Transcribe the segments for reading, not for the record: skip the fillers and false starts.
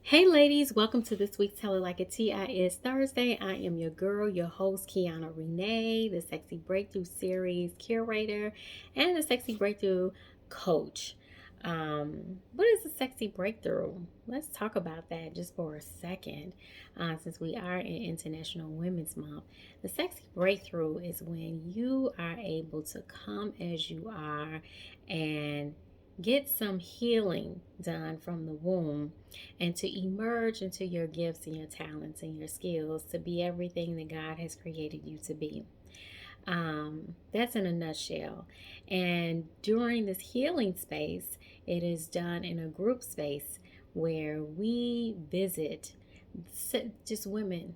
Hey ladies, welcome to this week's Tell It Like It TIS Thursday. I am your girl, your host, Kiana Renee, the Sexy Breakthrough Series curator and the Sexy Breakthrough coach. What is a sexy breakthrough? Let's talk about that just for a second, since we are in International Women's Month. The sexy breakthrough is when you are able to come as you are and get some healing done from the womb and to emerge into your gifts and your talents and your skills to be everything that God has created you to be. That's in a nutshell. And during this healing space, it is done in a group space where we visit just women,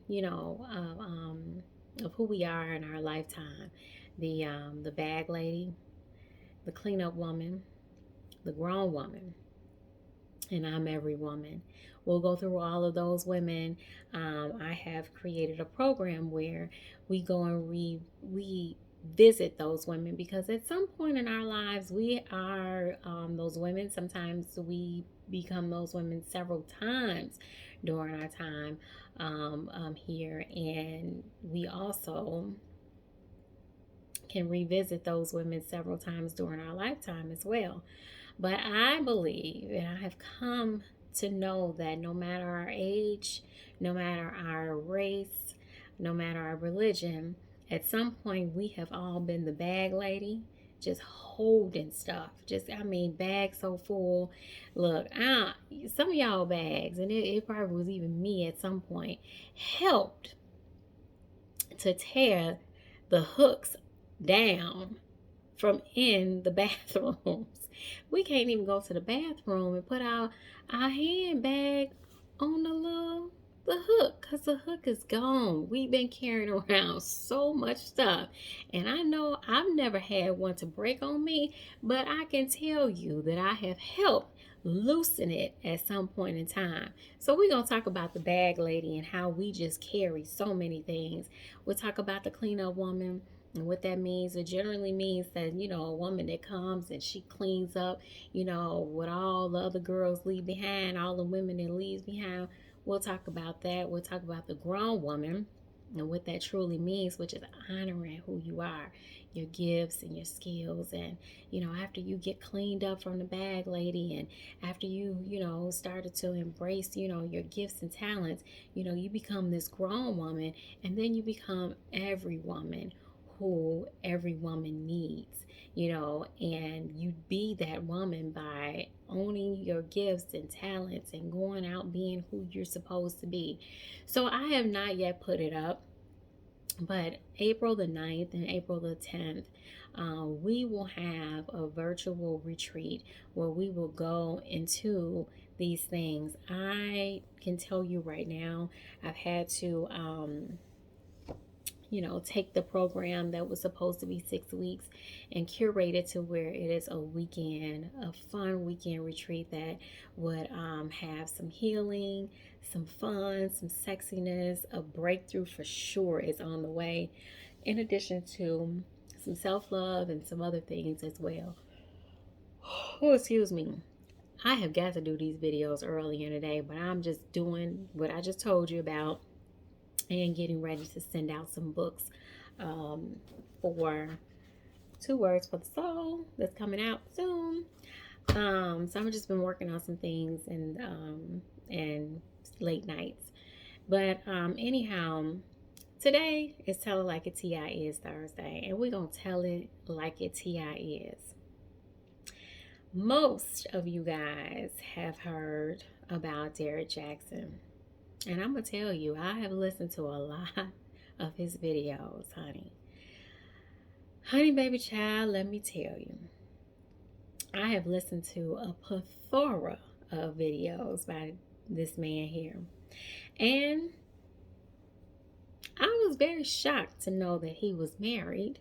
of who we are in our lifetime. The bag lady, the cleanup woman, the grown woman, and I'm every woman. We'll go through all of those women. I have created a program where we go and we visit those women because at some point in our lives we are those women. Sometimes we become those women several times during our time here, and we also can revisit those women several times during our lifetime as well. But I believe, and I have come to know that no matter our age, no matter our race, no matter our religion, at some point we have all been the bag lady, just holding stuff. Bags so full. Look, some of y'all bags, and it probably was even me at some point, helped to tear the hooks down from in the bathrooms. We can't even go to the bathroom and put our handbag on the hook because the hook is gone. We've been carrying around so much stuff, and I know I've never had one to break on me, but I can tell you that I have helped loosen it at some point in time. So we're going to talk about the bag lady and how we just carry so many things. We'll talk about the cleanup woman and what that means. It generally means that, a woman that comes and she cleans up, what all the other girls leave behind, all the women that leaves behind. We'll talk about that. We'll talk about the grown woman and what that truly means, which is honoring who you are, your gifts and your skills. And, after you get cleaned up from the bag lady and after you started to embrace, your gifts and talents, you become this grown woman, and then you become every woman who every woman needs, and you be that woman by owning your gifts and talents and going out being who you're supposed to be. So I have not yet put it up, but April the 9th and April the 10th, we will have a virtual retreat where we will go into these things. I can tell you right now, I've had to take the program that was supposed to be 6 weeks and curate it to where it is a fun weekend retreat that would have some healing, some fun, some sexiness. A breakthrough for sure is on the way, in addition to some self-love and some other things as well. Oh, excuse me. I have got to do these videos early in the day, but I'm just doing what I just told you about and getting ready to send out some books um, for Two Words for the Soul that's coming out soon. So I've just been working on some things and late nights. But anyhow, today is Tell It Like It TIS Thursday, and we're going to tell it like it TIS. Most of you guys have heard about Derrick Jaxn. And I'm going to tell you, I have listened to a lot of his videos, honey. Honey, baby child, let me tell you. I have listened to a plethora of videos by this man here. And I was very shocked to know that he was married.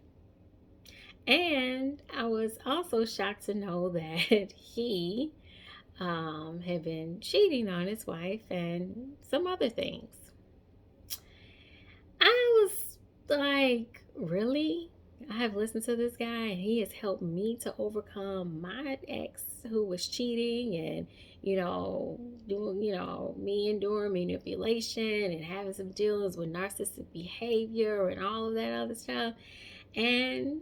And I was also shocked to know that he had been cheating on his wife and some other things. I was like, really? I have listened to this guy, and he has helped me to overcome my ex who was cheating and, doing, me enduring manipulation and having some dealings with narcissistic behavior and all of that other stuff. And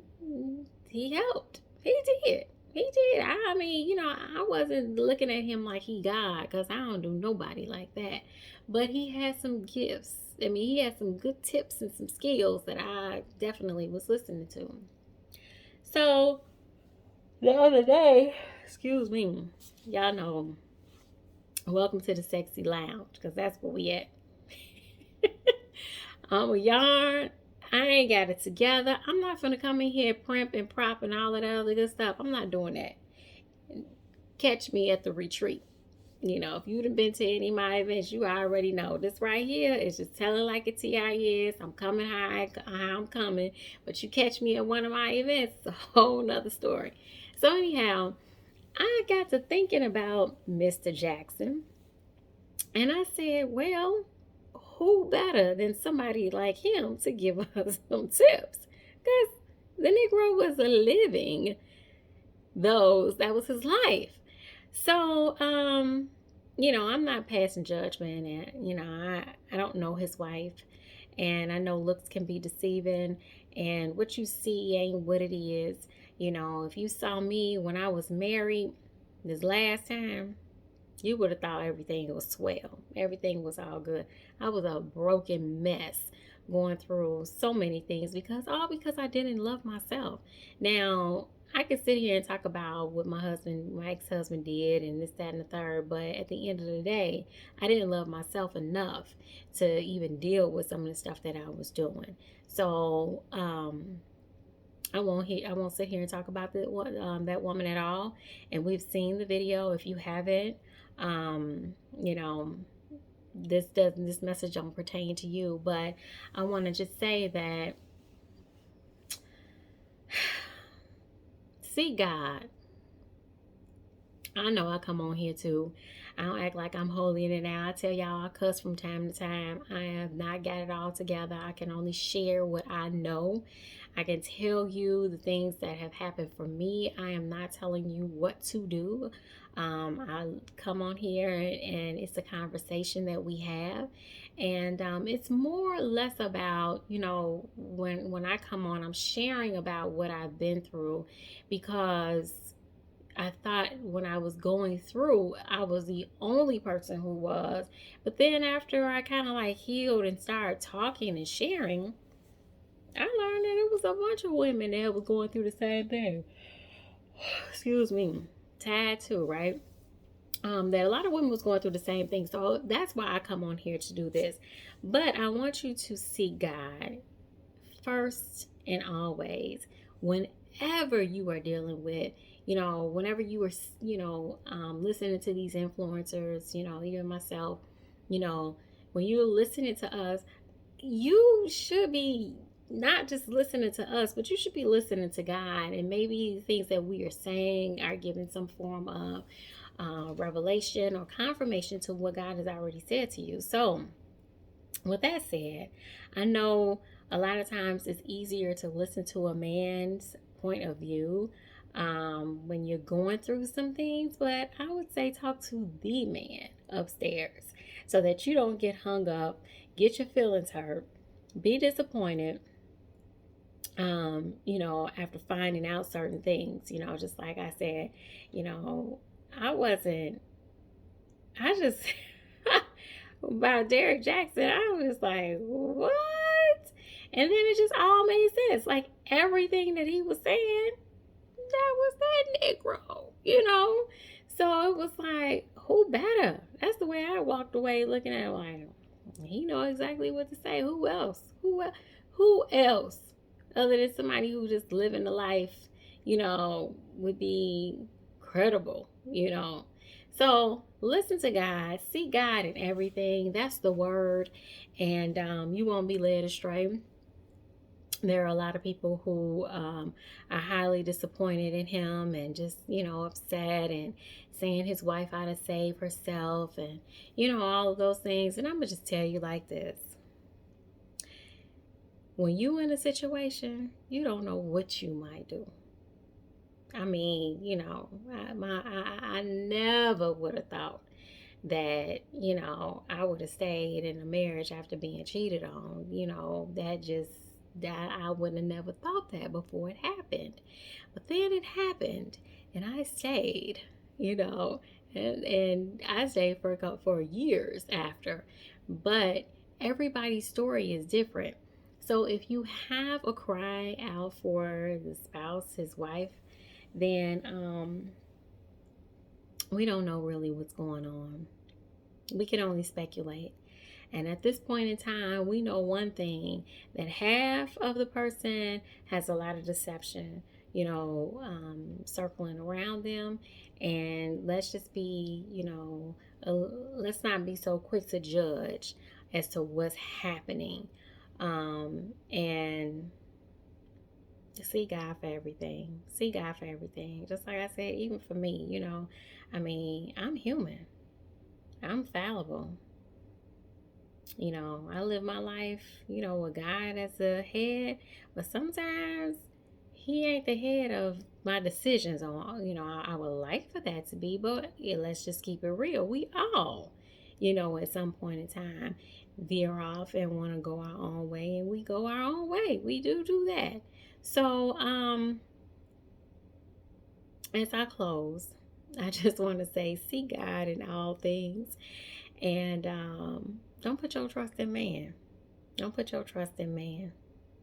he helped. He did. He did. I mean, I wasn't looking at him like he God, because I don't do nobody like that. But he had some gifts. I mean, he had some good tips and some skills that I definitely was listening to. So the other day, excuse me, y'all know, welcome to the sexy lounge, because that's where we at. I'm a yarn. I ain't got it together. I'm not gonna come in here primp and prop and all of that other good stuff. I'm not doing that. Catch me at the retreat. If you've been to any of my events, you already know this right here is just telling like a TI is. I'm coming how I'm coming. But you catch me at one of my events, it's a whole nother story. So anyhow, I got to thinking about Mr. Jackson. And I said, well, who better than somebody like him to give us some tips? Because the Negro was living those. That was his life. So, I'm not passing judgment, and, I don't know his wife, and I know looks can be deceiving, and what you see ain't what it is. If you saw me when I was married this last time, you would have thought everything was swell. Everything was all good. I was a broken mess going through so many things because I didn't love myself. Now, I could sit here and talk about what my ex-husband did and this, that, and the third, but at the end of the day, I didn't love myself enough to even deal with some of the stuff that I was doing. So, I won't sit here and talk about that woman at all. And we've seen the video. If you haven't, this message don't pertain to you, but I want to just say that see God. I know I come on here too. I don't act like I'm holy in it now. I tell y'all I cuss from time to time. I have not got it all together. I can only share what I know. I can tell you the things that have happened for me. I am not telling you what to do. I come on here and it's a conversation that we have. And it's more or less about, when I come on, I'm sharing about what I've been through, because I thought when I was going through, I was the only person who was. But then after I kind of like healed and started talking and sharing, I learned that it was a bunch of women that was going through the same thing. Excuse me. Tied too, right? That a lot of women was going through the same thing. So that's why I come on here to do this. But I want you to see God first and always. Whenever you are dealing with, whenever you are, listening to these influencers, even myself, when you're listening to us, you should be not just listening to us, but you should be listening to God. And maybe the things that we are saying are giving some form of revelation or confirmation to what God has already said to you. So, with that said, I know a lot of times it's easier to listen to a man's point of view when you're going through some things, but I would say talk to the man upstairs so that you don't get hung up, get your feelings hurt, be disappointed, after finding out certain things, just like I said, I just, about Derrick Jaxn, I was like, what? And then it just all made sense. Like everything that he was saying, that was that Negro, So it was like, who better? That's the way I walked away looking at it like, he know exactly what to say. Who else? Who else other than somebody who just living the life, would be credible, So listen to God, see God in everything. That's the word, and you won't be led astray. There are a lot of people who are highly disappointed in him and just, upset and saying his wife ought to save herself and, all of those things. And I'm going to just tell you like this. when you in a situation, you don't know what you might do. I mean, I never would have thought that, I would have stayed in a marriage after being cheated on. That I would have never thought that before it happened. But then it happened and I stayed, you know, and I stayed for years after. But everybody's story is different. So if you have a cry out for the spouse, his wife, then we don't know really what's going on. We can only speculate. And at this point in time, we know one thing, that half of the person has a lot of deception, circling around them. And let's just be, let's not be so quick to judge as to what's happening. And see God for everything. See God for everything. Just like I said, even for me, I'm human. I'm fallible. I live my life, with God as the head, but sometimes He ain't the head of my decisions on, I would like for that to be, but yeah, let's just keep it real. We all, at some point in time veer off and want to go our own way, and we go our own way. We do that. So, as I close, I just want to say, see God in all things, and don't put your trust in man. Don't put your trust in man.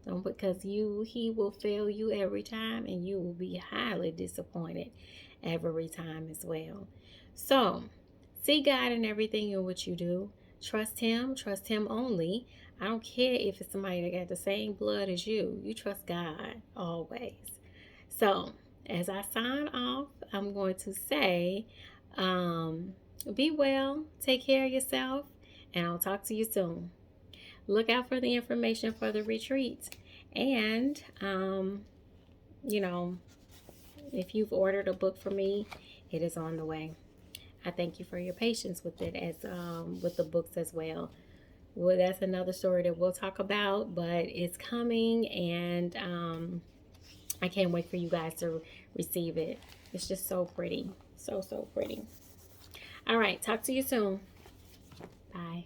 Don't, because he will fail you every time, and you will be highly disappointed every time as well. So, see God in everything in what you do. Trust Him only. I don't care if it's somebody that got the same blood as you. You trust God always. So, as I sign off, I'm going to say, be well, take care of yourself, and I'll talk to you soon. Look out for the information for the retreat. And, if you've ordered a book for me, it is on the way. I thank you for your patience with it, as with the books as well. Well, that's another story that we'll talk about, but it's coming, and I can't wait for you guys to receive it. It's just so pretty. So pretty. All right. Talk to you soon. Bye.